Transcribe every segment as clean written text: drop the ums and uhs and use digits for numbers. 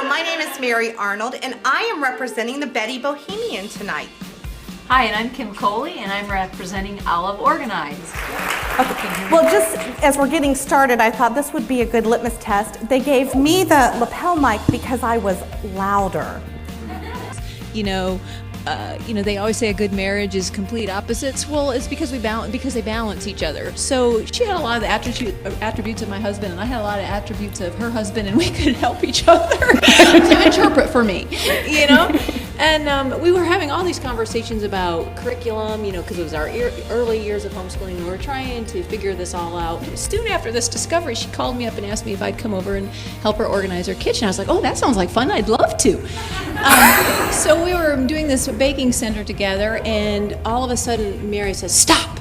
my name is Mary Arnold, and I am representing the Betty Bohemian tonight. Hi, and I'm Kim Coley, and I'm representing Olive Organized. Okay. Well, just as we're getting started, I thought this would be a good litmus test. They gave me the lapel mic because I was louder. They always say a good marriage is complete opposites. Well, it's because they balance each other. So she had a lot of the attributes of my husband, and I had a lot of attributes of her husband, and we could help each other to interpret for me, And we were having all these conversations about curriculum, because it was our early years of homeschooling. We were trying to figure this all out. Soon after this discovery, she called me up and asked me if I'd come over and help her organize her kitchen. I was like, oh, that sounds like fun. I'd love to. So we were doing this baking center together, and all of a sudden, Mary says, stop.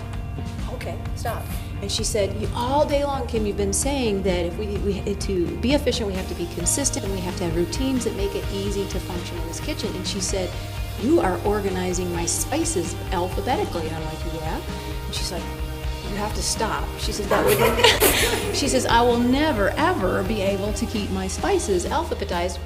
Okay, stop. And she said, all day long, Kim, you've been saying that if we to be efficient, we have to be consistent, and we have to have routines that make it easy to function in this kitchen. And she said, you are organizing my spices alphabetically. And I'm like, yeah. And she's like, you have to stop. She says, she says, I will never, ever be able to keep my spices alphabetized.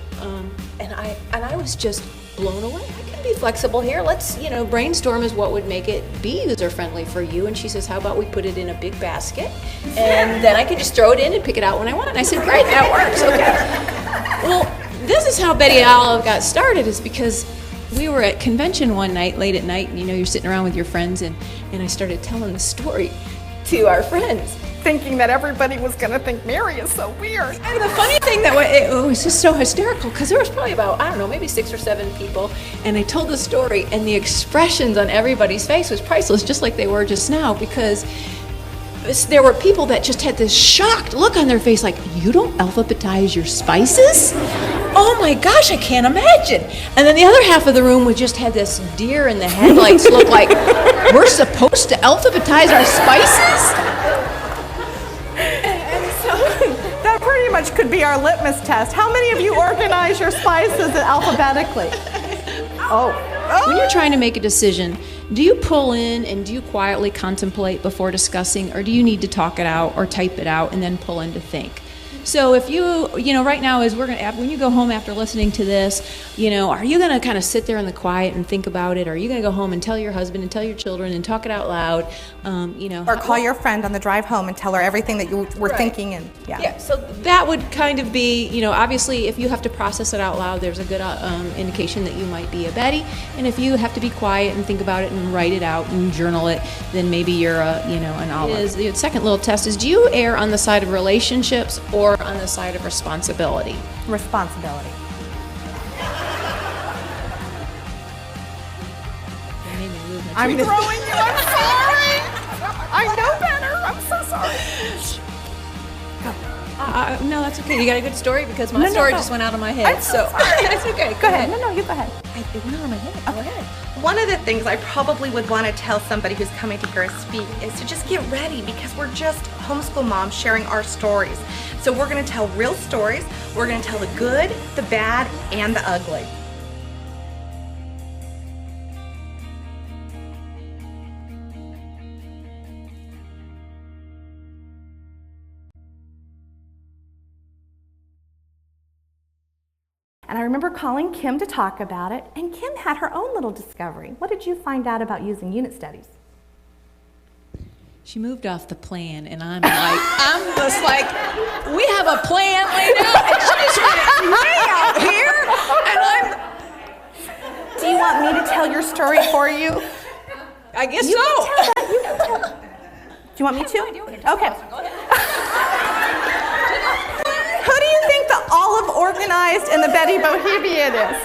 And I was just blown away. I can be flexible here. Let's, brainstorm is what would make it be user-friendly for you. And she says, how about we put it in a big basket, and then I can just throw it in and pick it out when I want. And I said, great, that works, okay. Well, this is how Betty and Olive got started, is because we were at convention one night, late at night, and you're sitting around with your friends, and I started telling the story to our friends, Thinking that everybody was going to think Mary is so weird. And the funny thing it was just so hysterical, because there was probably about, maybe 6 or 7 people, and I told the story, and the expressions on everybody's face was priceless, just like they were just now, because there were people that just had this shocked look on their face, like, you don't alphabetize your spices? Oh my gosh, I can't imagine. And then the other half of the room just had this deer in the headlights look like, we're supposed to alphabetize our spices? That pretty much could be our litmus test. How many of you organize your spices alphabetically? When you're trying to make a decision, do you pull in and do you quietly contemplate before discussing, or do you need to talk it out or type it out and then pull in to think? So if right now when you go home after listening to this, are you going to kind of sit there in the quiet and think about it? Or are you going to go home and tell your husband and tell your children and talk it out loud? Or call your friend on the drive home and tell her everything that you were thinking. And yeah, so that would kind of be, obviously if you have to process it out loud, there's a good indication that you might be a Betty. And if you have to be quiet and think about it and write it out and journal it, then maybe you're an Olive. The second little test is, do you err on the side of relationships or on the side of responsibility? Responsibility. I'm throwing you. I'm sorry. I know better. I'm so sorry. No, that's okay. You got a good story, because my story just went out of my head. I'm so sorry. It's okay. Go ahead. No, you go ahead. It went out of my head. Go ahead. One of the things I probably would want to tell somebody who's coming to hear us speak is to just get ready, because we're just homeschool moms sharing our stories. So we're going to tell real stories. We're going to tell the good, the bad, and the ugly. And I remember calling Kim to talk about it, and Kim had her own little discovery. What did you find out about using unit studies? She moved off the plan, and I'm just like, we have a plan laid out, and she just went way out here, and Do you want me to tell your story for you? I guess You so. can tell that. You can tell. Do you want me to? Okay. Who do you think the Olive Organized and the Betty Bohemian is?